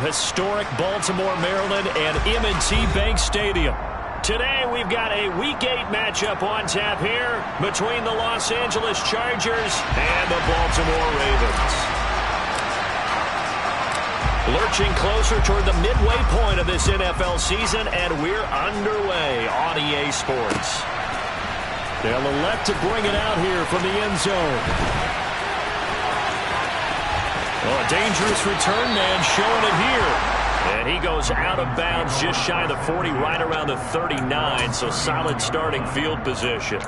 historic Baltimore, Maryland, and M&T Bank Stadium. Today, we've got a Week 8 matchup on tap here between the Los Angeles Chargers and the Baltimore Ravens. Lurching closer toward the midway point of this NFL season, and we're underway on EA Sports. They'll elect to bring it out here from the end zone. Oh, a dangerous return man showing it here. And he goes out of bounds just shy of the 40, right around the 39, so solid starting field position.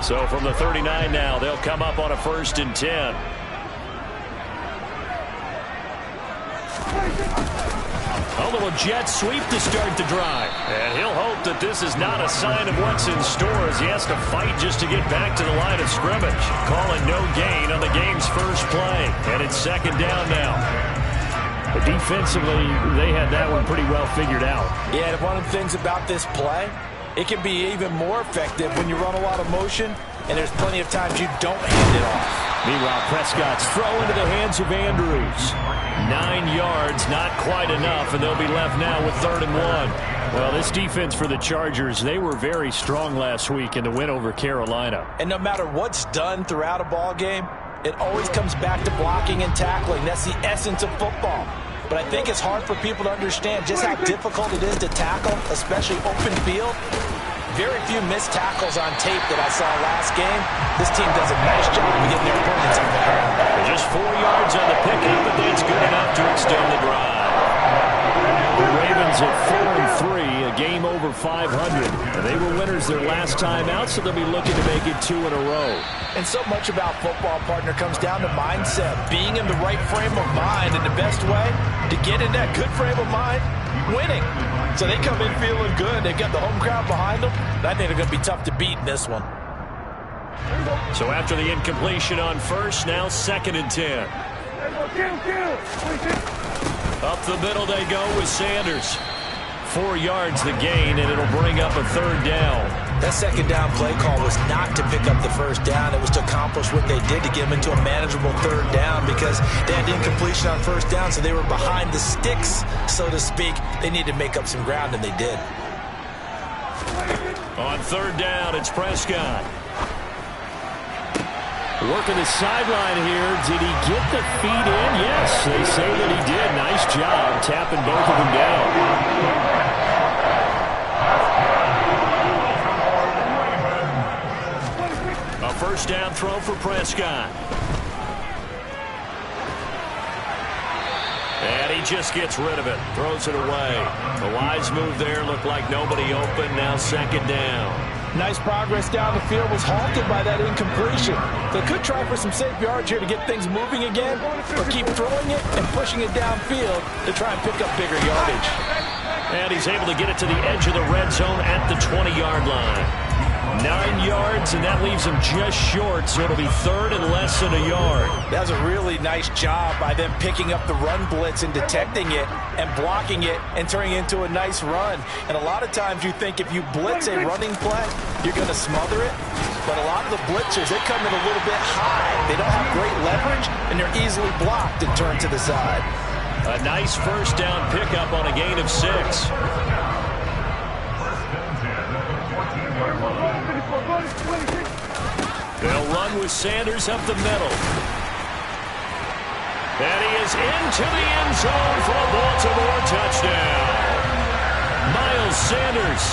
So from the 39 now, they'll come up on a 1st and 10. A little jet sweep to start the drive. And he'll hope that this is not a sign of what's in store as he has to fight just to get back to the line of scrimmage. Calling no gain on the game's first play. And it's 2nd down now. But defensively, they had that one pretty well figured out. Yeah, and one of the things about this play, it can be even more effective when you run a lot of motion and there's plenty of times you don't hand it off. Meanwhile, Prescott's throw into the hands of Andrews. 9 yards, not quite enough, and they'll be left now with 3rd and 1. Well, this defense for the Chargers, they were very strong last week in the win over Carolina. And no matter what's done throughout a ball game, it always comes back to blocking and tackling. That's the essence of football. But I think it's hard for people to understand just how difficult it is to tackle, especially open field. Very few missed tackles on tape that I saw last game. This team does a nice job of getting their opponents on the ground. Just 4 yards on the pickup, but that's good enough to extend the drive. The Ravens at 4-3, a game over 500. And they were winners their last time out, so they'll be looking to make it 2 in a row. And so much about football, partner, comes down to mindset. Being in the right frame of mind, and the best way to get in that good frame of mind, winning. So they come in feeling good. They've got the home crowd behind them. And I think they're going to be tough to beat in this one. So after the incompletion on 1st, now 2nd and 10. Up the middle they go with Sanders. 4 yards the gain, and it'll bring up a 3rd down. That 2nd down play call was not to pick up the 1st down. It was to accomplish what they did to get them into a manageable 3rd down because they had incompletion on 1st down, so they were behind the sticks, so to speak. They needed to make up some ground, and they did. On 3rd down, it's Prescott. Working the sideline here. Did he get the feet in? Yes, they say that he did. Nice job tapping both of them down. A 1st down throw for Prescott. And he just gets rid of it. Throws it away. A wise move there. Looked like nobody open. Now 2nd down. Nice progress down the field, was halted by that incompletion. They could try for some safe yards here to get things moving again, or keep throwing it and pushing it downfield to try and pick up bigger yardage. And he's able to get it to the edge of the red zone at the 20-yard line. 9 yards, and that leaves him just short, so it'll be 3rd and less than a yard. That was a really nice job by them picking up the run blitz and detecting it and blocking it and turning it into a nice run. And a lot of times you think if you blitz a running play, you're going to smother it. But a lot of the blitzers, they come in a little bit high. They don't have great leverage, and they're easily blocked and turned to the side. A nice 1st down pickup on a gain of 6. They'll run with Sanders up the middle. And he is into the end zone for a Baltimore touchdown. Miles Sanders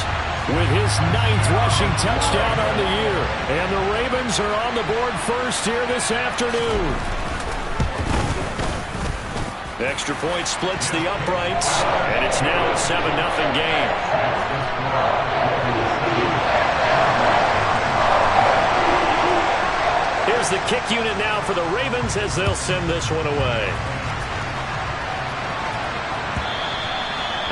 with his 9th rushing touchdown on the year. And the Ravens are on the board first here this afternoon. Extra point splits the uprights, and it's now a 7-0 game. Here's the kick unit now for the Ravens as they'll send this one away.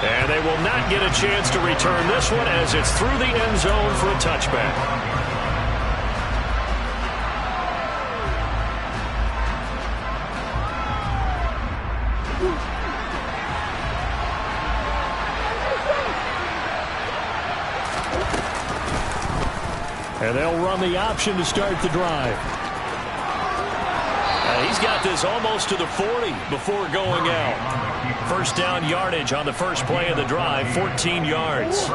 And they will not get a chance to return this one as it's through the end zone for a touchback. And they'll run the option to start the drive. He's got this almost to the 40 before going out. First down yardage on the first play of the drive, 14 yards.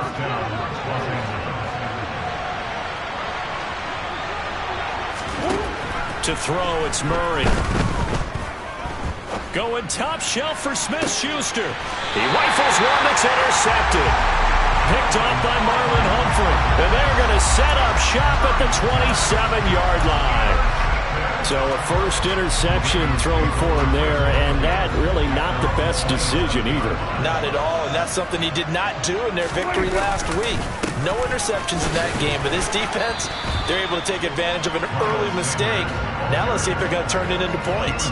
To throw, it's Murray. Going top shelf for Smith-Schuster. He rifles one that's intercepted. Picked off by Marlon Humphrey. And they're going to set up shop at the 27-yard line. So a first interception thrown for him there, and that really not the best decision either. Not at all, and that's something he did not do in their victory last week. No interceptions in that game, but this defense, they're able to take advantage of an early mistake. Now let's see if they're going to turn it into points.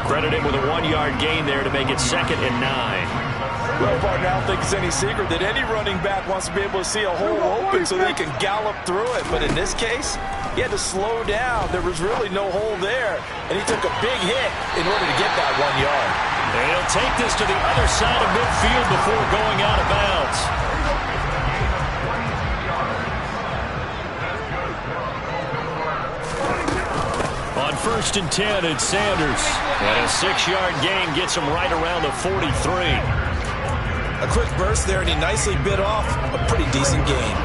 Credit him with a 1-yard gain there to make it 2nd and 9. Well, partner, I don't think it's any secret that any running back wants to be able to see a hole open so that he can gallop through it. But in this case, he had to slow down. There was really no hole there, and he took a big hit in order to get that 1 yard. And he'll take this to the other side of midfield before going out of bounds. On 1st and 10, it's Sanders. And a 6-yard gain gets him right around the 43. A quick burst there, and he nicely bit off a pretty decent gain.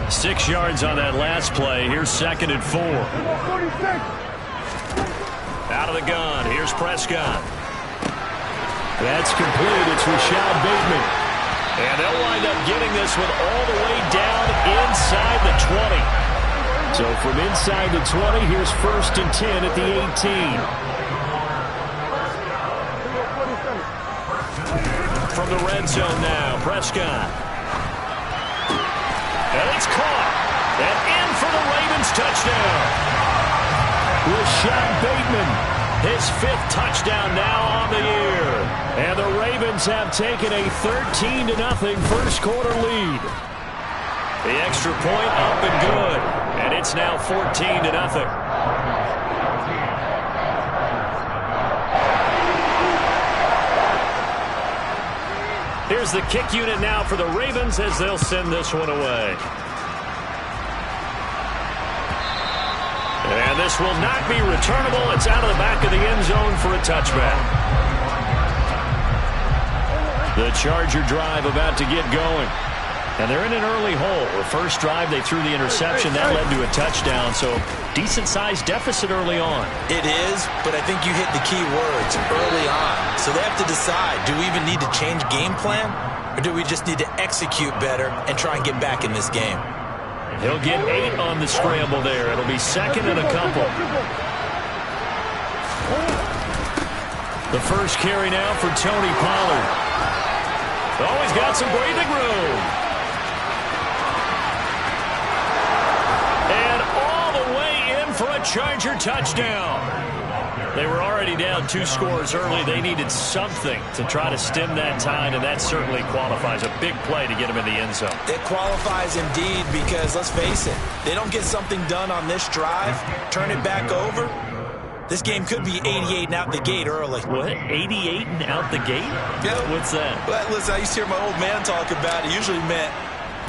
6 yards on that last play. Here's 2nd and 4. Out of the gun. Here's Prescott. That's complete. It's Rashad Bateman. And they'll wind up getting this one all the way down inside the 20. So from inside the 20, here's 1st and 10 at the 18. From the red zone now, Prescott. And it's caught. And in for the Ravens touchdown. Rashad Bateman, his 5th touchdown now on the year. And the Ravens have taken a 13-0 first quarter lead. The extra point up and good. And it's now 14-0. Here's the kick unit now for the Ravens as they'll send this one away. And this will not be returnable. It's out of the back of the end zone for a touchback. The Charger drive about to get going. And they're in an early hole. The first drive, they threw the interception. That led to a touchdown. So decent-sized deficit early on. It is, but I think you hit the key words early on. So they have to decide, do we even need to change game plan? Or do we just need to execute better and try and get back in this game? He'll get 8 on the scramble there. It'll be 2nd and a couple. The first carry now for Tony Pollard. Oh, he's got some breathing room. And all the way in for a Charger touchdown. They were already down 2 scores early. They needed something to try to stem that tide, and that certainly qualifies. A big play to get them in the end zone. It qualifies indeed because, let's face it, they don't get something done on this drive, turn it back over, this game could be 88 and out the gate early. What? 88 and out the gate? Yeah. What's that? Well, listen, I used to hear my old man talk about it. Usually meant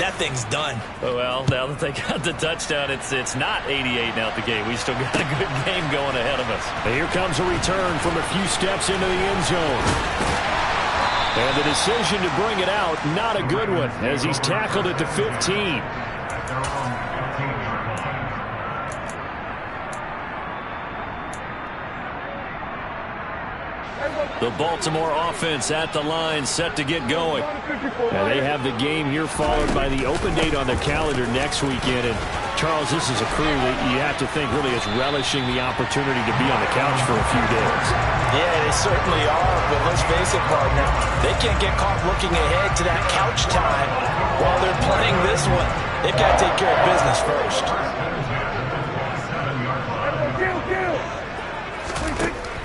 that thing's done. Well, now that they got the touchdown, it's not 88 and out the gate. We still got a good game going ahead of us. And here comes a return from a few steps into the end zone. And the decision to bring it out, not a good one, as he's tackled at the 15. The Baltimore offense at the line, set to get going. Now they have the game here followed by the open date on their calendar next weekend. And Charles, this is a crew that you have to think really is relishing the opportunity to be on the couch for a few days. Yeah, they certainly are, but let's face it, partner, they can't get caught looking ahead to that couch time while they're playing this one. They've got to take care of business first.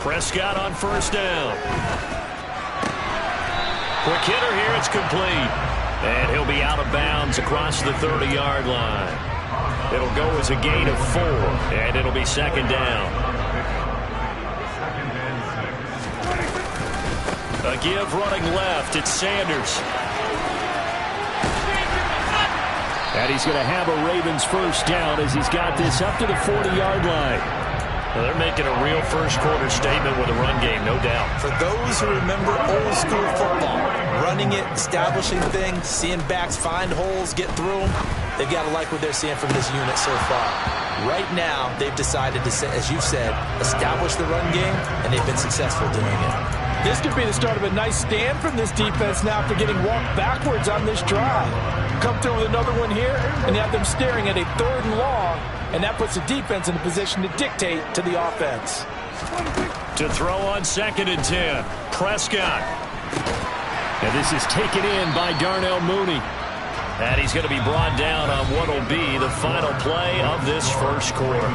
Prescott on first down. Quick hitter here, it's complete. And he'll be out of bounds across the 30-yard line. It'll go as a gain of 4, and it'll be 2nd down. A give running left, it's Sanders. And he's going to have a Ravens first down as he's got this up to the 40-yard line. Well, they're making a real first-quarter statement with a run game, no doubt. For those who remember old-school football, running it, establishing things, seeing backs find holes, get through them, they've got to like what they're seeing from this unit so far. Right now, they've decided to, as you said, establish the run game, and they've been successful doing it. This could be the start of a nice stand from this defense now after getting walked backwards on this drive. Come through with another one here, and you have them staring at a 3rd and long, and that puts the defense in a position to dictate to the offense. To throw on 2nd and 10, Prescott. And this is taken in by Darnell Mooney. And he's going to be brought down on what will be the final play of this first quarter.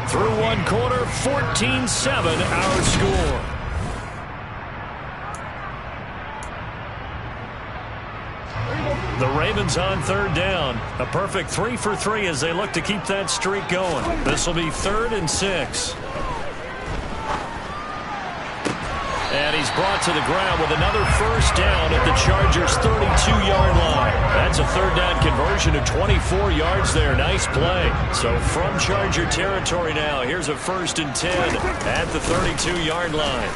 Through one quarter, 14-7 our score. The Ravens on 3rd down. A perfect 3 for 3 as they look to keep that streak going. This will be 3rd and 6. And he's brought to the ground with another first down at the Chargers' 32-yard line. That's a 3rd down conversion of 24 yards there. Nice play. So from Charger territory now, here's a 1st and 10 at the 32-yard line.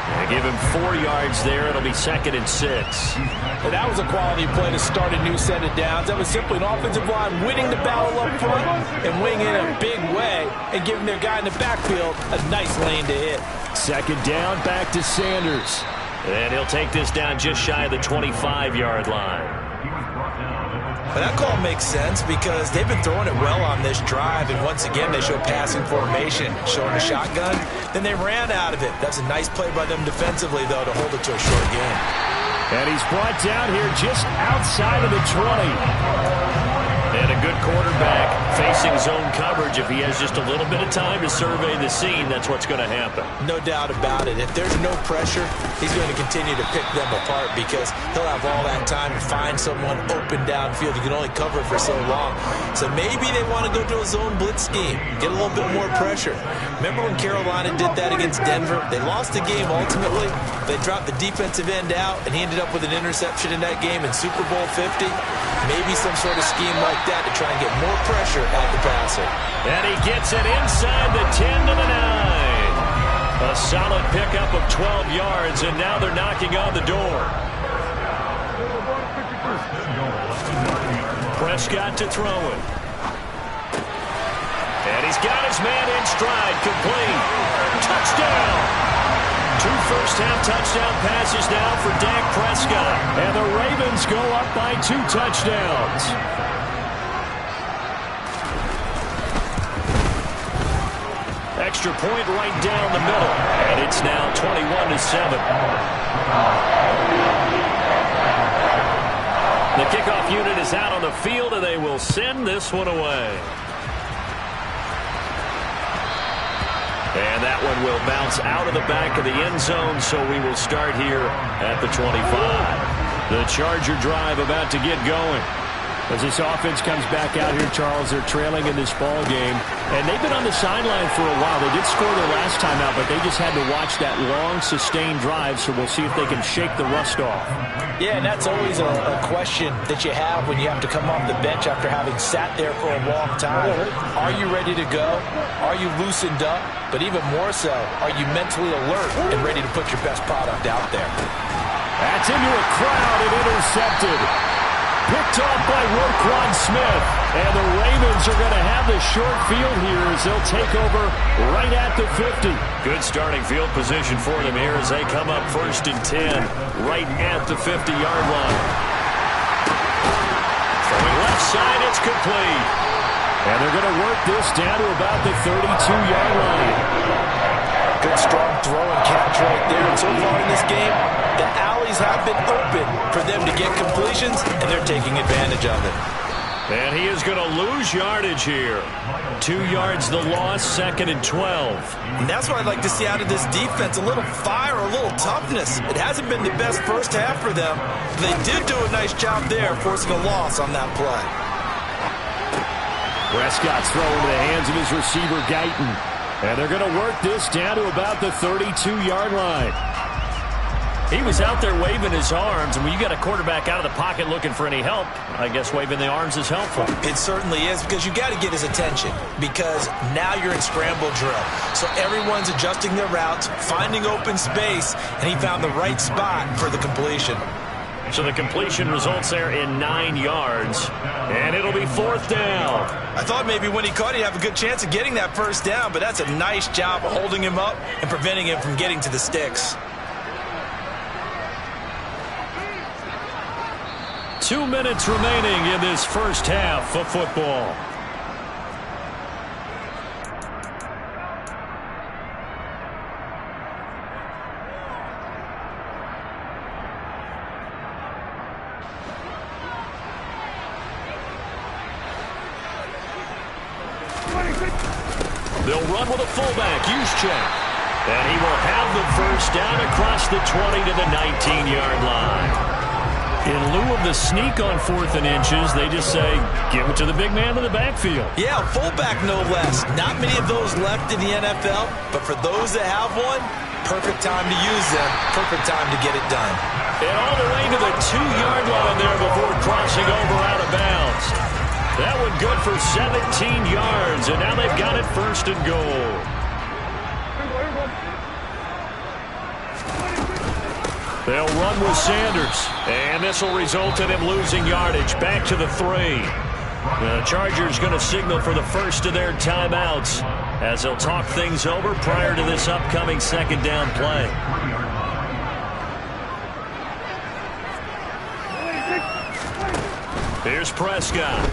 They give him 4 yards there. It'll be 2nd and 6. Well, that was a quality play to start a new set of downs. That was simply an offensive line winning the battle up front and winning in a big way and giving their guy in the backfield a nice lane to hit. 2nd down, back to Sanders. And he'll take this down just shy of the 25-yard line. But that call makes sense because they've been throwing it well on this drive, and once again they show passing formation, showing a shotgun. Then they ran out of it. That's a nice play by them defensively, though, to hold it to a short game. And he's brought down here just outside of the 20. And a good quarterback facing zone coverage. If he has just a little bit of time to survey the scene, that's what's going to happen. No doubt about it. If there's no pressure, he's going to continue to pick them apart because he'll have all that time to find someone open downfield. He can only cover for so long. So maybe they want to go to a zone blitz scheme, get a little bit more pressure. Remember when Carolina did that against Denver? They lost the game ultimately. They dropped the defensive end out, and he ended up with an interception in that game in Super Bowl 50. Maybe some sort of scheme like that to try and get more pressure at the passer. And he gets it inside the 10 to the 9. A solid pickup of 12 yards, and now they're knocking on the door. Prescott to throw it. And he's got his man in stride, complete. Touchdown! 2 first-half touchdown passes now for Dak Prescott. And the Ravens go up by 2 touchdowns. Extra point right down the middle. And it's now 21-7. The kickoff unit is out on the field, and they will send this one away. And that one will bounce out of the back of the end zone, so we will start here at the 25. The Charger drive about to get going. As this offense comes back out here, Charles, they're trailing in this ball game. And they've been on the sideline for a while. They did score their last time out, but they just had to watch that long, sustained drive, so we'll see if they can shake the rust off. Yeah, and that's always a question that you have when you have to come off the bench after having sat there for a long time. Are you ready to go? Are you loosened up? But even more so, are you mentally alert and ready to put your best product out there? That's into a crowd and intercepted. Picked off by Roquan Smith. And the Ravens are going to have the short field here as they'll take over right at the 50. Good starting field position for them here as they come up 1st and 10 right at the 50-yard line. Throwing left side, it's complete. And they're going to work this down to about the 32-yard line. Good strong throw and catch right there. And so far in this game, the alleys have been open for them to get completions, and they're taking advantage of it. And he is going to lose yardage here. 2 yards the loss, 2nd and 12. And that's what I'd like to see out of this defense, a little fire, a little toughness. It hasn't been the best first half for them. They did do a nice job there, forcing a loss on that play. Prescott's throw into the hands of his receiver, Guyton. And they're going to work this down to about the 32-yard line. He was out there waving his arms, and when you got a quarterback out of the pocket looking for any help, I guess waving the arms is helpful. It certainly is, because you got to get his attention, because now you're in scramble drill. So everyone's adjusting their routes, finding open space, and he found the right spot for the completion. So the completion results there in 9 yards, and it'll be 4th down. I thought maybe when he caught it, he'd have a good chance of getting that first down, but that's a nice job of holding him up and preventing him from getting to the sticks. 2 minutes remaining in this first half of football. They'll run with a fullback, Juszczyk. And he will have the first down across the 20 to the 19-yard line. In lieu of the sneak on 4th and inches, they just say, give it to the big man in the backfield. Yeah, fullback no less. Not many of those left in the NFL, but for those that have one, perfect time to use them, perfect time to get it done. And all the way to the 2-yard line there before crossing over out of bounds. That one good for 17 yards, and now they've got it 1st and goal. They'll run with Sanders, and this will result in him losing yardage back to the 3. The Chargers going to signal for the first of their timeouts as they'll talk things over prior to this upcoming 2nd down play. Here's Prescott.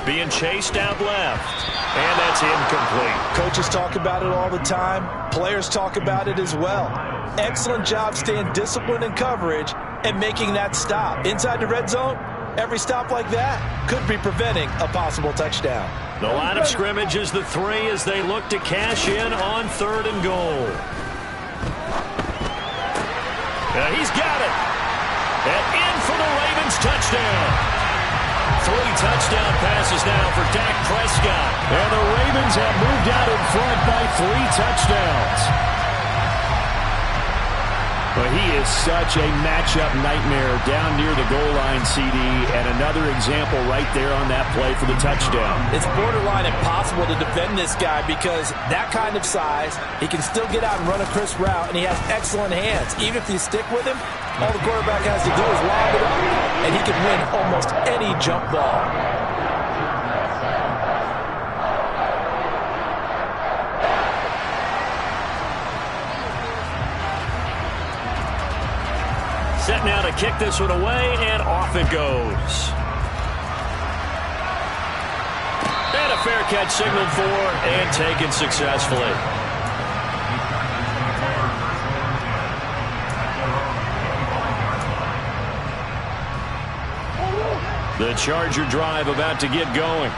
Being chased out left. And that's incomplete. Coaches talk about it all the time. Players talk about it as well. Excellent job staying disciplined in coverage and making that stop. Inside the red zone, every stop like that could be preventing a possible touchdown. The line of scrimmage is the 3 as they look to cash in on 3rd and goal. He's got it. And in for the Ravens touchdown. 3 touchdown passes now for Dak Prescott. And the Ravens have moved out in front by 3 touchdowns. But he is such a matchup nightmare down near the goal line, CD, and another example right there on that play for the touchdown. It's borderline impossible to defend this guy because that kind of size, he can still get out and run a crisp route, and he has excellent hands. Even if you stick with him, all the quarterback has to do is lob it up, and he can win almost any jump ball. Set now to kick this one away, and off it goes. And a fair catch signaled for and taken successfully. The Charger drive about to get going.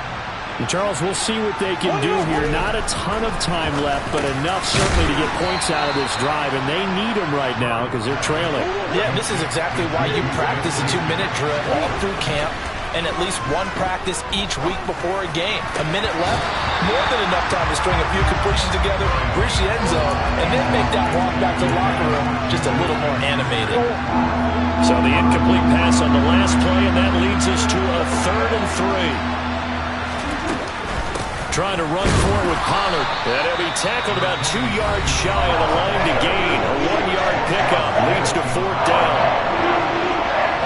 And Charles, we'll see what they can do here. Not a ton of time left, but enough certainly to get points out of this drive, and they need them right now because they're trailing. Yeah, this is exactly why you practice a 2-minute drill all through camp and at least one practice each week before a game. A minute left, more than enough time to string a few completions together, reach the end zone, and then make that walk back to the locker room just a little more animated. So the incomplete pass on the last play, and that leads us to a 3rd and 3. Trying to run for it with Pollard. And he'll be tackled about 2 yards shy of the line to gain. A 1-yard pickup leads to 4th down.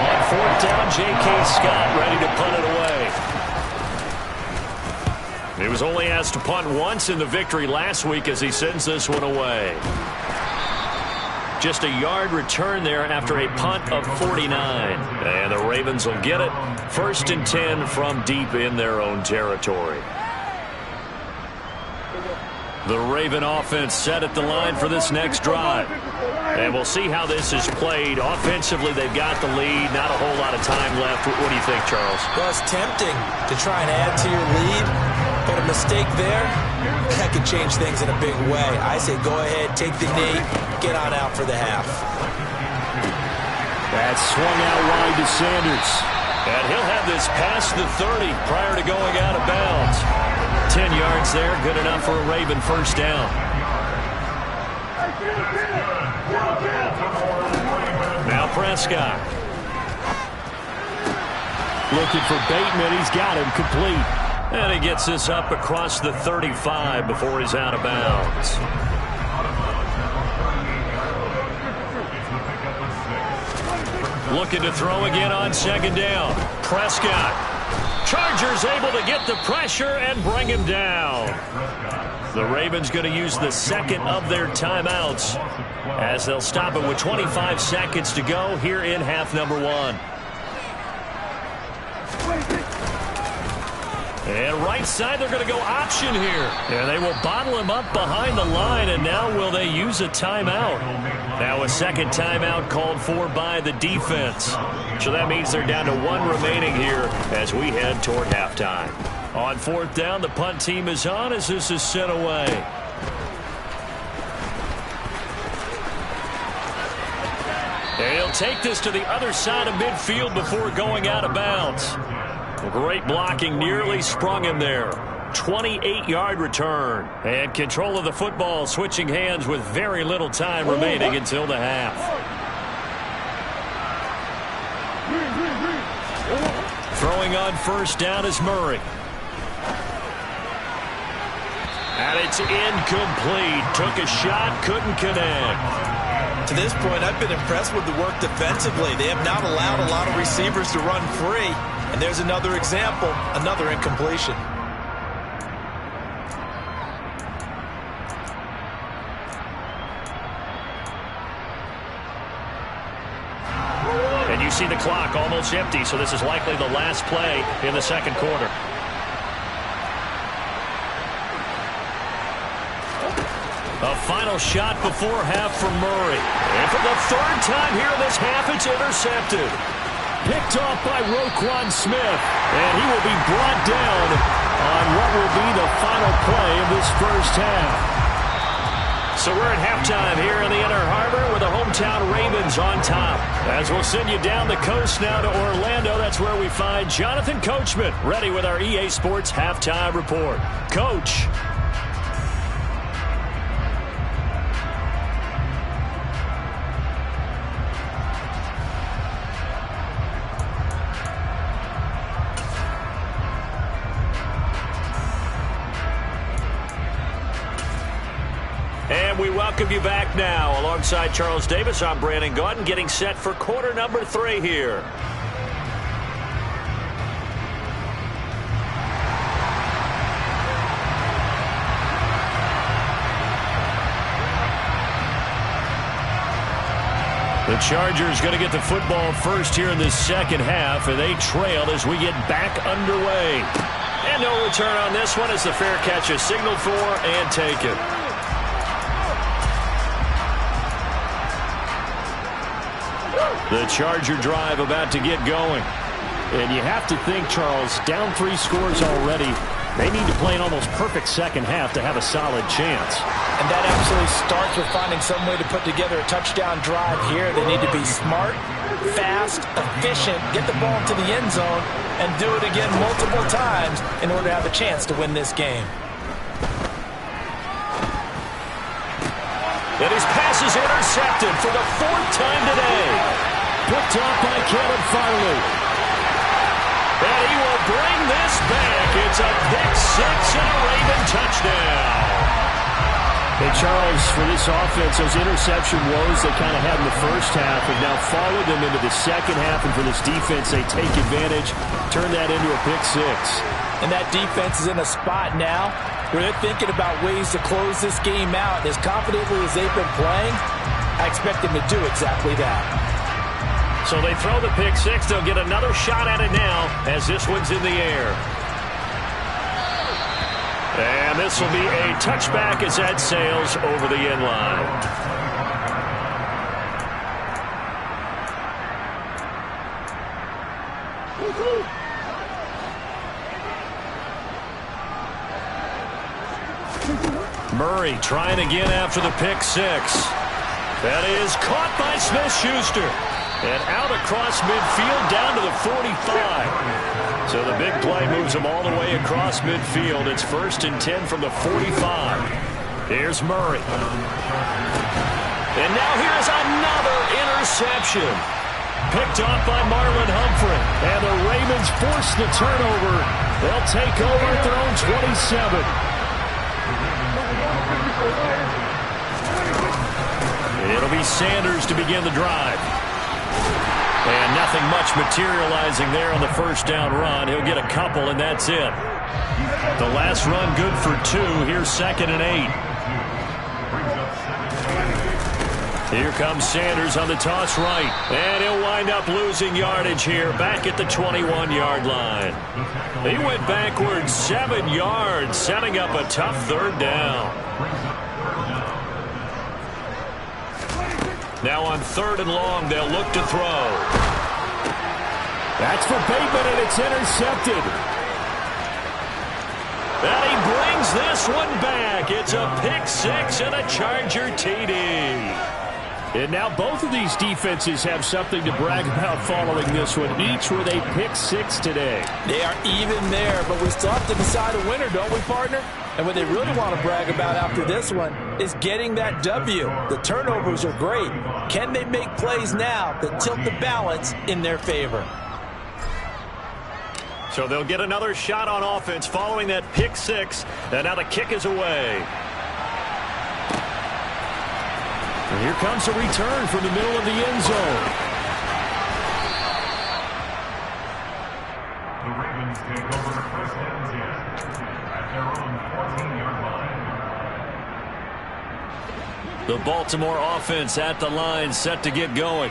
On 4th down, J.K. Scott ready to punt it away. He was only asked to punt once in the victory last week as he sends this one away. Just a yard return there after a punt of 49. And the Ravens will get it. 1st and 10 from deep in their own territory. The Raven offense set at the line for this next drive. And we'll see how this is played. Offensively, they've got the lead. Not a whole lot of time left. What do you think, Charles? Well, it's tempting to try and add to your lead, but a mistake there, that could change things in a big way. I say go ahead, take the knee, get on out for the half. That's swung out wide to Sanders. And he'll have this past the 30 prior to going out of bounds. 10 yards there, good enough for a Raven first down. Now Prescott. Looking for Bateman. He's got him complete. And he gets this up across the 35 before he's out of bounds. Looking to throw again on second down. Prescott. Chargers able to get the pressure and bring him down. The Ravens going to use the second of their timeouts as they'll stop it with 25 seconds to go here in half number one. And right side, they're going to go option here. And they will bottle him up behind the line, and now will they use a timeout? Now a second timeout called for by the defense. So that means they're down to one remaining here as we head toward halftime. On fourth down, the punt team is on as this is sent away. And he'll take this to the other side of midfield before going out of bounds. Great blocking, nearly sprung him there. 28-yard return. And control of the football, switching hands with very little time remaining until the half. Throwing on first down is Murray. And it's incomplete. Took a shot, couldn't connect. To this point, I've been impressed with the work defensively. They have not allowed a lot of receivers to run free. And there's another example, another incompletion. And you see the clock almost empty, so this is likely the last play in the second quarter. A final shot before half from Murray. And for the third time here in this half, it's intercepted. Picked off by Roquan Smith. And he will be brought down on what will be the final play of this first half. So we're at halftime here in the Inner Harbor with the hometown Ravens on top. As we'll send you down the coast now to Orlando, that's where we find Jonathan Coachman ready with our EA Sports Halftime Report. Coach. And we welcome you back now. Alongside Charles Davis, I'm Brandon Gaudin, getting set for quarter number 3 here. The Chargers going to get the football first here in this second half, and they trail as we get back underway. And no return on this one as the fair catch is signaled for and taken. The Charger drive about to get going. And you have to think, Charles, down 3 scores already. They need to play an almost perfect second half to have a solid chance. And that absolutely starts with finding some way to put together a touchdown drive here. They need to be smart, fast, efficient, get the ball to the end zone, and do it again multiple times in order to have a chance to win this game. And his pass is intercepted for the 4th time today. Picked off by Caleb Farley. And he will bring this back. It's a pick 6 and a Raven touchdown. Hey, Charles, for this offense, those interception woes they kind of had in the first half have now followed them into the second half. And for this defense, they take advantage, turn that into a pick 6. And that defense is in a spot now where they're thinking about ways to close this game out. As confidently as they've been playing, I expect them to do exactly that. So they throw the pick 6. They'll get another shot at it now as this one's in the air. And this will be a touchback as that sails over the end line. Murray trying again after the pick 6. That is caught by Smith-Schuster. And out across midfield down to the 45. So the big play moves them all the way across midfield. It's 1st and 10 from the 45. Here's Murray. And now here's another interception. Picked off by Marlon Humphrey. And the Ravens force the turnover. They'll take over at their own 27. It'll be Sanders to begin the drive. And nothing much materializing there on the first down run. He'll get a couple, and that's it. The last run good for 2. Here's 2nd and 8. Here comes Sanders on the toss right. And he'll wind up losing yardage here back at the 21-yard line. He went backwards 7 yards, setting up a tough 3rd down. Now on 3rd and long, they'll look to throw. That's for Bateman, and it's intercepted. And he brings this one back. It's a pick 6 and a Charger TD. And now both of these defenses have something to brag about following this one, each with a pick 6 today. They are even there, but we still have to decide a winner, don't we, partner? And what they really want to brag about after this one is getting that W. The turnovers are great. Can they make plays now that tilt the balance in their favor? So they'll get another shot on offense following that pick 6. And now the kick is away. And here comes a return from the middle of the end zone. The Ravens take over 1st and 10 at their own 14-yard line. The Baltimore offense at the line, set to get going.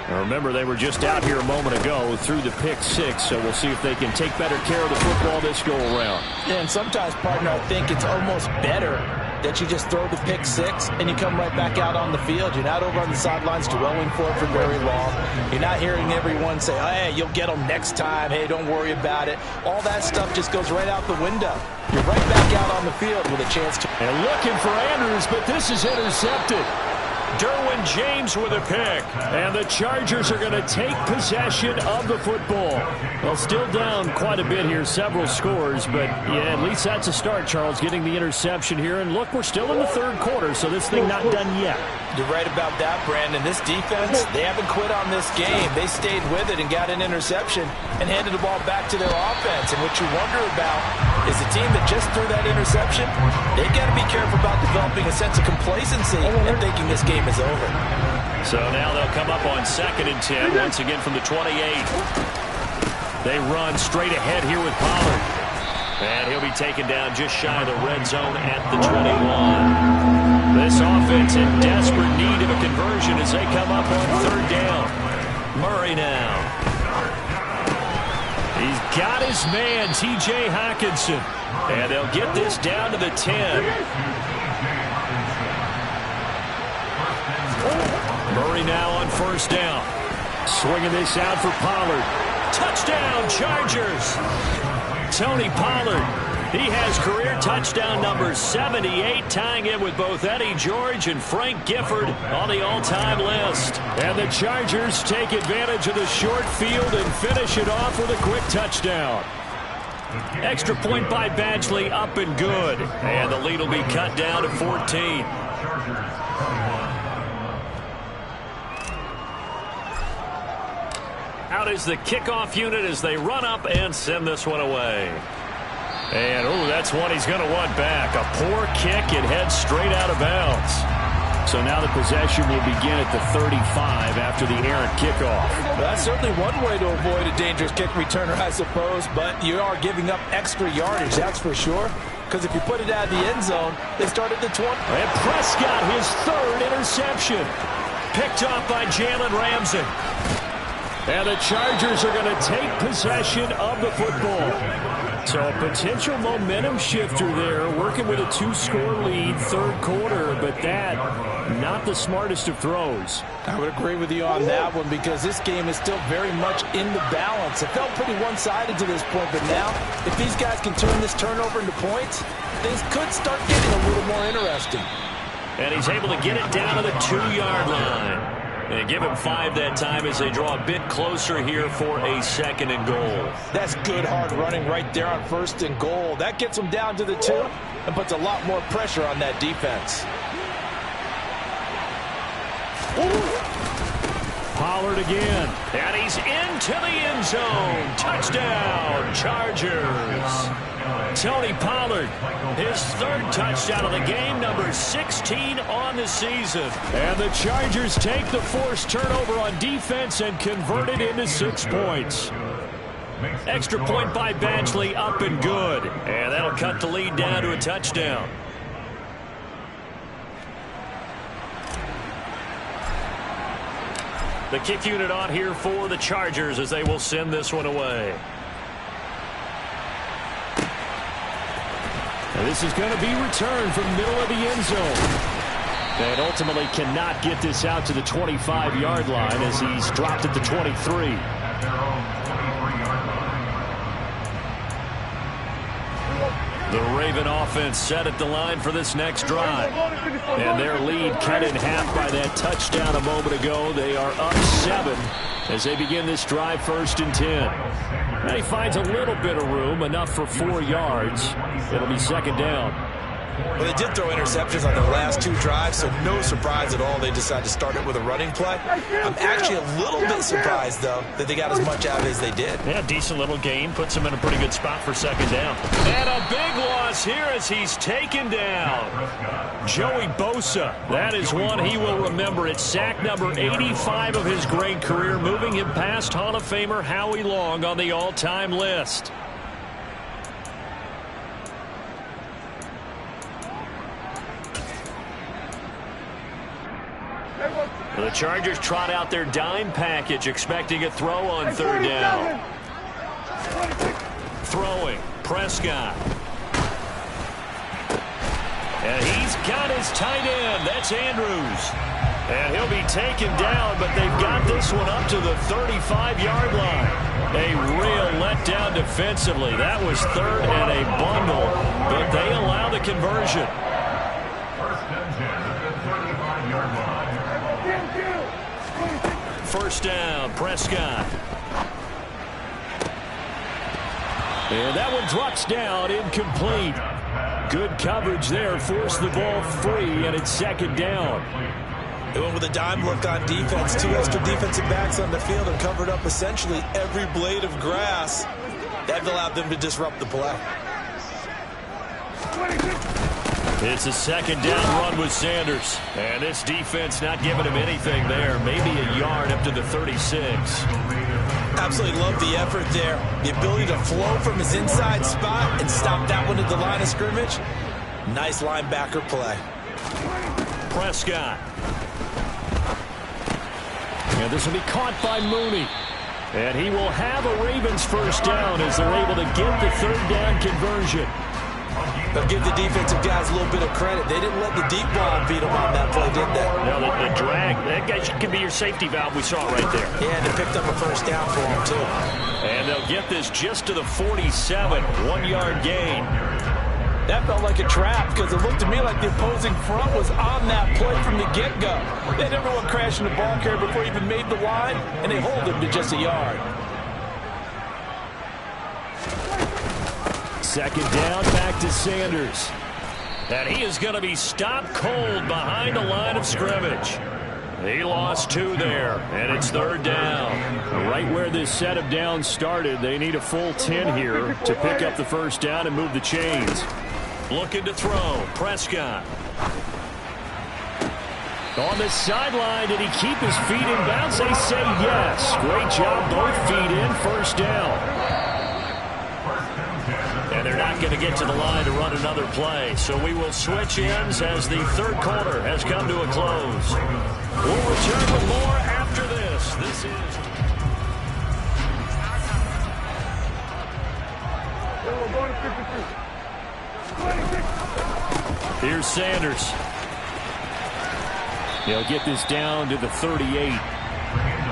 Now remember, they were just out here a moment ago through the pick 6, so we'll see if they can take better care of the football this go-around. Yeah, and sometimes, partner, I think it's almost better that you just throw the pick 6 and you come right back out on the field. You're not over on the sidelines dwelling for it for very long. You're not hearing everyone say, oh, hey, you'll get them next time. Hey, don't worry about it. All that stuff just goes right out the window. You're right back out on the field with a chance to... And looking for Andrews, but this is intercepted. Derwin James with a pick. And the Chargers are going to take possession of the football. Well, still down quite a bit here, several scores, but yeah, at least that's a start, Charles, getting the interception here. And look, we're still in the 3rd quarter, so this thing not done yet. You're right about that, Brandon. This defense, they haven't quit on this game. They stayed with it and got an interception and handed the ball back to their offense. And what you wonder about is the team that just threw that interception, they've got to be careful about developing a sense of complacency and thinking this game is over. So now they'll come up on 2nd and 10, once again from the 28. They run straight ahead here with Pollard. And he'll be taken down just shy of the red zone at the 21. This offense in desperate need of a conversion as they come up on 3rd down. Murray now. He's got his man, T.J. Hockenson. And they'll get this down to the 10. Murray now on 1st down. Swinging this out for Pollard. Touchdown, Chargers. Tony Pollard. He has career touchdown number 78, tying it with both Eddie George and Frank Gifford on the all-time list. And the Chargers take advantage of the short field and finish it off with a quick touchdown. Extra point by Badgley, up and good. And the lead will be cut down to 14. Out is the kickoff unit as they run up and send this one away. And, oh, that's one he's going to want back. A poor kick. It heads straight out of bounds. So now the possession will begin at the 35 after the errant kickoff. Well, that's certainly one way to avoid a dangerous kick returner, I suppose, but you are giving up extra yardage, that's for sure. Because if you put it out of the end zone, they start at the 20. And Prescott, his 3rd interception. Picked off by Jalen Ramsey. And the Chargers are going to take possession of the football. So a potential momentum shifter there, working with a 2-score lead, 3rd quarter, but that, not the smartest of throws. I would agree with you on that one because this game is still very much in the balance. It felt pretty one-sided to this point, but now, if these guys can turn this turnover into points, things could start getting a little more interesting. And he's able to get it down to the 2-yard line. And give him 5 that time as they draw a bit closer here for a 2nd and goal. That's good hard running right there on 1st and goal. That gets them down to the 2. and puts a lot more pressure on that defense. Pollard again, and he's into the end zone. Touchdown, Chargers. Tony Pollard, his third touchdown of the game, number 16 on the season. And the Chargers take the forced turnover on defense and convert it into 6 points. Extra point by Badgley, up and good. And that'll cut the lead down to a touchdown. The kick unit on here for the Chargers as they will send this one away. And this is going to be returned from the middle of the end zone. And ultimately cannot get this out to the 25-yard line as he's dropped at the 23. The Raven offense set at the line for this next drive. And their lead cut in half by that touchdown a moment ago. They are up 7 as they begin this drive, 1st and 10. And he finds a little bit of room, enough for 4 yards. It'll be 2nd down. Well, they did throw interceptions on their last 2 drives, so no surprise at all they decided to start it with a running play. I'm actually a little bit surprised, though, that they got as much out of it as they did. Yeah, decent little gain. Puts him in a pretty good spot for 2nd down. And a big loss here as he's taken down. Joey Bosa. That is one he will remember. It's sack number 85 of his great career, moving him past Hall of Famer Howie Long on the all-time list. The Chargers trot out their dime package, expecting a throw on 3rd down. Throwing, Prescott. And he's got his tight end. That's Andrews. And he'll be taken down, but they've got this one up to the 35-yard line. A real letdown defensively. That was 3rd and a bundle, but they allow the conversion. 1st and 10 at the 35-yard line. 1st down, Prescott. And that one drops down, incomplete. Good coverage there, forced the ball free, and it's 2nd down. They went with a dime look on defense. 2 extra defensive backs on the field and covered up essentially every blade of grass. That allowed them to disrupt the play. It's a 2nd down run with Sanders. And this defense not giving him anything there. Maybe a yard up to the 36. Absolutely love the effort there. The ability to flow from his inside spot and stop that one at the line of scrimmage. Nice linebacker play. Prescott. And this will be caught by Mooney. And he will have a Ravens 1st down as they're able to get the 3rd down conversion. But give the defensive guys a little bit of credit. They didn't let the deep ball beat them on that play, did they? No, the drag, that guy could be your safety valve. We saw it right there. Yeah, and they picked up a 1st down for him, too. And they'll get this just to the 47, 1-yard gain. That felt like a trap because it looked to me like the opposing front was on that play from the get-go. They had everyone crashing the ball carrier before he even made the line, and they hold him to just a yard. 2nd down, back to Sanders. And he is going to be stopped cold behind the line of scrimmage. He lost 2 there, and it's 3rd down. Right where this set of downs started, they need a full 10 here to pick up the 1st down and move the chains. Looking to throw, Prescott. On the sideline, did he keep his feet in bounds? They say yes. Great job, both feet in, 1st down. And they're not going to get to the line to run another play. So we will switch ends as the 3rd quarter has come to a close. We'll return with more after this. This is... Here's Sanders. He'll get this down to the 38.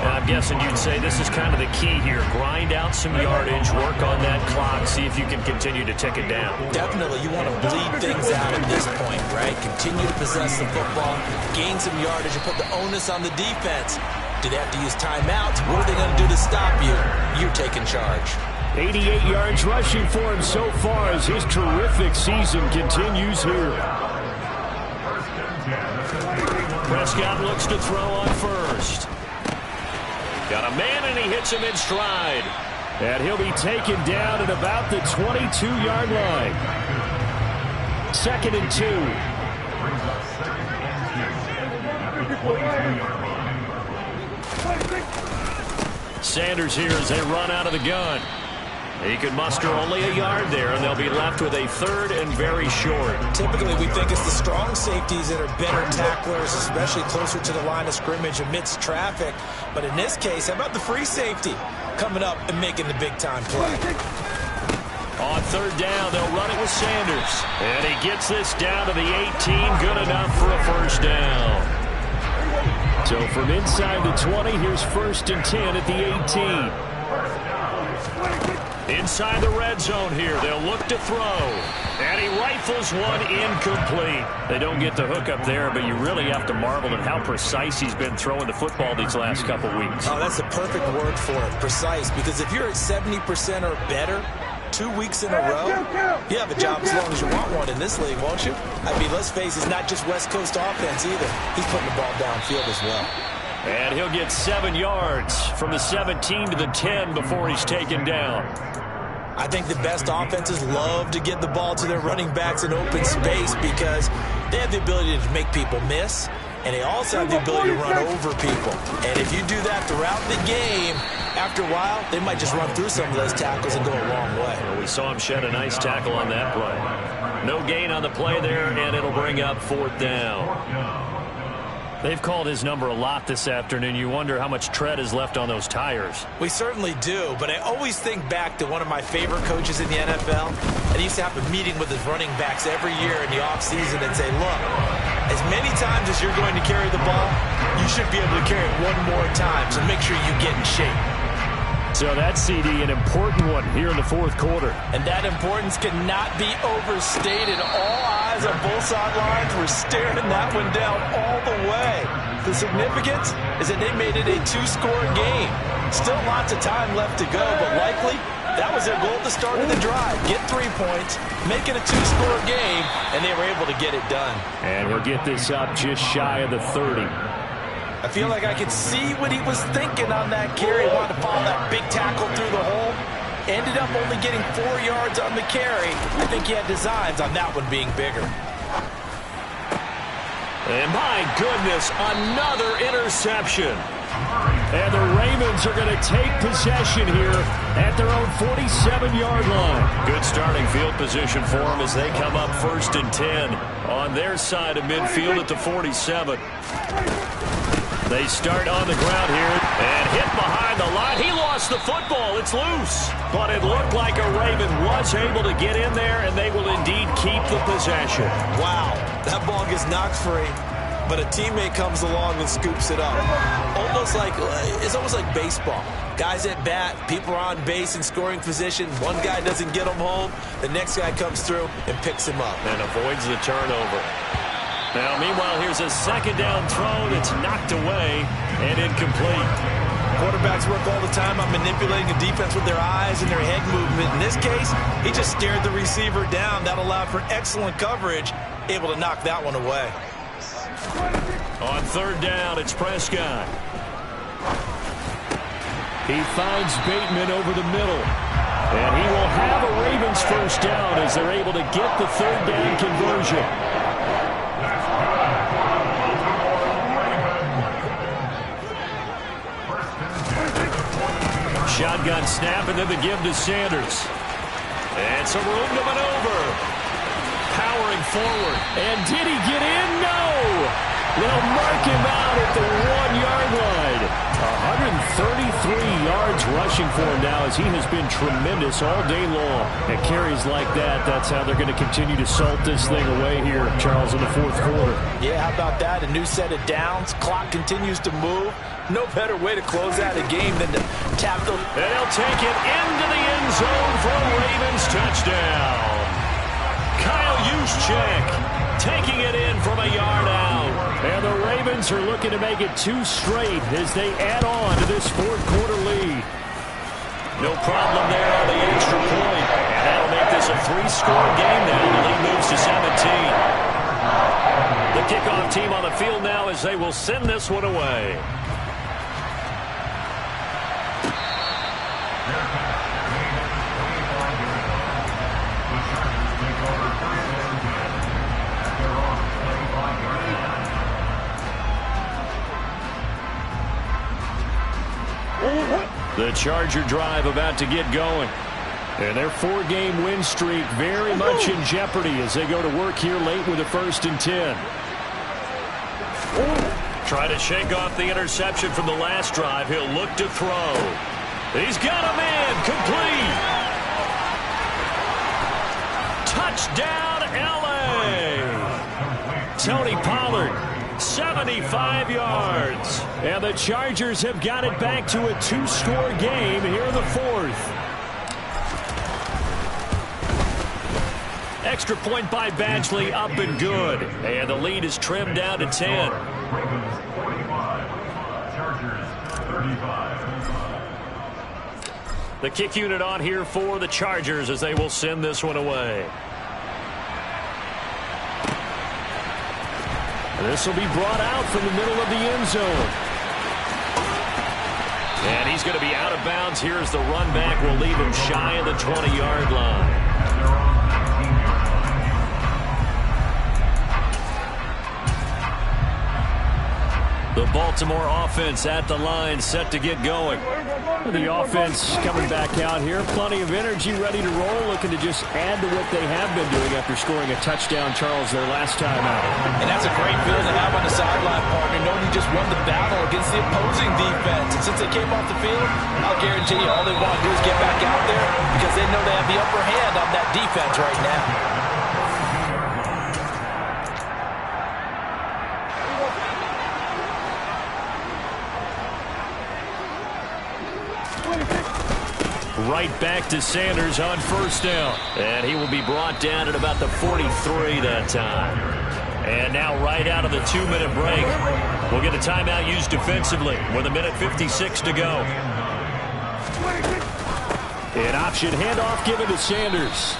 And I'm guessing you'd say this is kind of the key here. Grind out some yardage, work on that clock, see if you can continue to tick it down. Definitely, you want to bleed things out at this point, right? Continue to possess the football, gain some yardage, and put the onus on the defense. Do they have to use timeouts? What are they going to do to stop you? You're taking charge. 88 yards rushing for him so far as his terrific season continues here. Prescott looks to throw on first. Got a man, and he hits him in stride. And he'll be taken down at about the 22-yard line. 2nd and 2. Sanders here as they run out of the gun. He can muster only a yard there, and they'll be left with a 3rd and very short. Typically, we think it's the strong safeties that are better tacklers, especially closer to the line of scrimmage amidst traffic. But in this case, how about the free safety coming up and making the big-time play? On 3rd down, they'll run it with Sanders. And he gets this down to the 18, good enough for a 1st down. So from inside the 20, here's 1st and 10 at the 18. Inside the red zone here, they'll look to throw. And he rifles one incomplete. They don't get the hook up there, but you really have to marvel at how precise he's been throwing the football these last couple weeks. Oh, that's the perfect word for it, precise. Because if you're at 70% or better 2 weeks in a row, you have a job as long as you want one in this league, won't you? I mean, let's face it, it's not just West Coast offense either. He's putting the ball downfield as well. And he'll get 7 yards from the 17 to the 10 before he's taken down. I think the best offenses love to get the ball to their running backs in open space because they have the ability to make people miss, and they also have the ability to run over people. And if you do that throughout the game, after a while, they might just run through some of those tackles and go a long way. Well, we saw him shed a nice tackle on that play. No gain on the play there, and it'll bring up 4th down. They've called his number a lot this afternoon. You wonder how much tread is left on those tires. We certainly do, but I always think back to one of my favorite coaches in the NFL. And he used to have a meeting with his running backs every year in the offseason and say, look, as many times as you're going to carry the ball, you should be able to carry it one more time, so make sure you get in shape. So that CD, an important one here in the 4th quarter. And that importance cannot be overstated. All eyes on both sidelines were staring that one down all the way. The significance is that they made it a 2-score game. Still lots of time left to go, but likely that was their goal at the start of the drive. Get 3 points, make it a 2-score game, and they were able to get it done. And he'll get this up just shy of the 30. I feel like I could see what he was thinking on that carry. He wanted to follow that big tackle through the hole. Ended up only getting 4 yards on the carry. I think he had designs on that one being bigger. And my goodness, another interception. And the Ravens are going to take possession here at their own 47-yard line. Good starting field position for them as they come up 1st and 10 on their side of midfield at the 47. They start on the ground here and hit behind the line. He lost the football. It's loose. But it looked like a Raven was able to get in there, and they will indeed keep the possession. Wow, that ball gets knocked free, but a teammate comes along and scoops it up. It's almost like baseball. Guys at bat, people are on base in scoring position. One guy doesn't get them home. The next guy comes through and picks him up. And avoids the turnover. Now, meanwhile, here's a 2nd down throw that's knocked away and incomplete. Quarterbacks work all the time on manipulating the defense with their eyes and their head movement. In this case, he just stared the receiver down. That allowed for excellent coverage, able to knock that one away. On 3rd down, it's Prescott. He finds Bateman over the middle. And he will have a Ravens 1st down as they're able to get the 3rd down conversion. Shotgun snap, and then the give to Sanders. And some room to maneuver. Powering forward. And did he get in? No! They'll mark him out at the 1-yard line. 133 yards rushing for him now as he has been tremendous all day long. At carries like that, that's how they're going to continue to salt this thing away here, Charles, in the 4th quarter. Yeah, how about that? A new set of downs. Clock continues to move. No better way to close out a game than to tap the... And they'll take it into the end zone for a Ravens touchdown. Kyle Juszczyk taking it in from a yard out. And the Ravens are looking to make it 2 straight as they add on to this 4th quarter lead. No problem there on the extra point. And that'll make this a 3-score game now. The lead moves to 17. The kickoff team on the field now as they will send this one away. The Charger drive about to get going. And their 4-game win streak very much in jeopardy as they go to work here late with a 1st and 10. Try to shake off the interception from the last drive. He'll look to throw. He's got a man complete. Touchdown, L.A. Tony Pollard, 75 yards. And the Chargers have got it back to a 2-score game here in the 4th. Extra point by Badgley, up and good. And the lead is trimmed down to 10. Ravens 45, Chargers 35. The kick unit on here for the Chargers as they will send this one away. This will be brought out from the middle of the end zone. And he's going to be out of bounds here as the run back will leave him shy of the 20-yard line. The Baltimore offense at the line, set to get going. The offense coming back out here. Plenty of energy, ready to roll, looking to just add to what they have been doing after scoring a touchdown, Charles, their last time out. And that's a great feeling to have on the sideline, partner, knowing you just won the battle against the opposing defense. And since they came off the field, I'll guarantee you all they want to do is get back out there because they know they have the upper hand on that defense right now. Right back to Sanders on 1st down. And he will be brought down at about the 43 that time. And now right out of the 2-minute break, we'll get a timeout used defensively with 1:56 to go. An option handoff given to Sanders.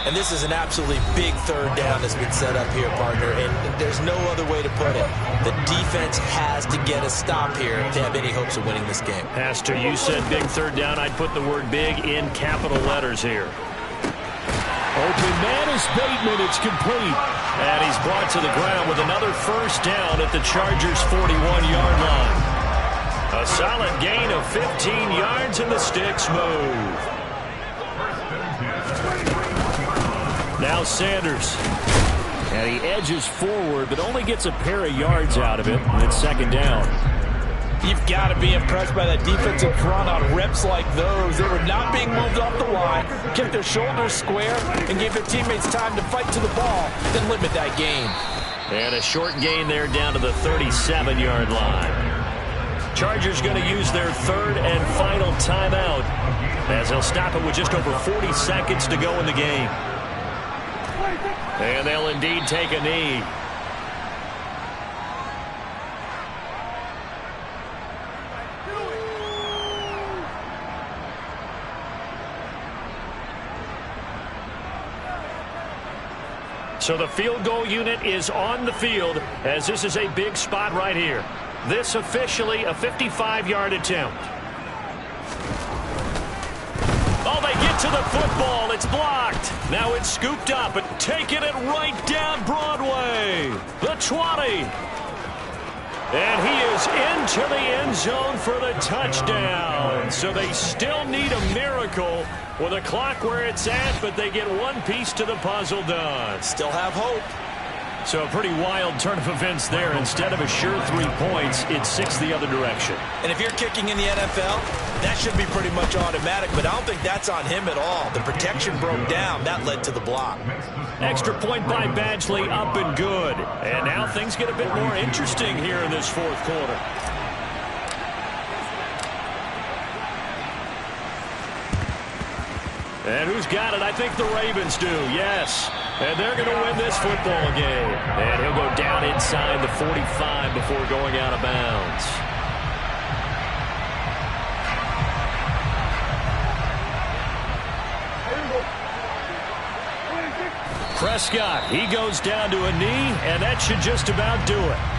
And this is an absolutely big 3rd down that's been set up here, partner, and there's no other way to put it. The defense has to get a stop here to have any hopes of winning this game. Pastor, you said big 3rd down. I'd put the word big in capital letters here. Open man is Bateman. It's complete. And he's brought to the ground with another 1st down at the Chargers' 41-yard line. A solid gain of 15 yards in the sticks move. Now Sanders. And he edges forward, but only gets a pair of yards out of it. And it's 2nd down. You've got to be impressed by that defensive front on reps like those. They were not being moved off the line, kept their shoulders square, and gave their teammates time to fight to the ball, then limit that gain. And a short gain there down to the 37-yard line. Chargers going to use their 3rd and final timeout as they'll stop it with just over 40 seconds to go in the game. And they'll indeed take a knee. So the field goal unit is on the field as this is a big spot right here. This officially a 55-yard attempt. Oh, they get to the football. It's blocked. Now it's scooped up and taking it right down Broadway. The 20. And he is into the end zone for the touchdown. So they still need a miracle with the clock where it's at, but they get one piece to the puzzle done. Still have hope. So a pretty wild turn of events there. Instead of a sure 3 points, it's 6 the other direction. And if you're kicking in the NFL, that should be pretty much automatic, but I don't think that's on him at all. The protection broke down. That led to the block. Extra point by Badgley, up and good. And now things get a bit more interesting here in this 4th quarter. And who's got it? I think the Ravens do, yes. And they're going to win this football game. And he'll go down inside the 45 before going out of bounds. Prescott, he goes down to a knee, and that should just about do it.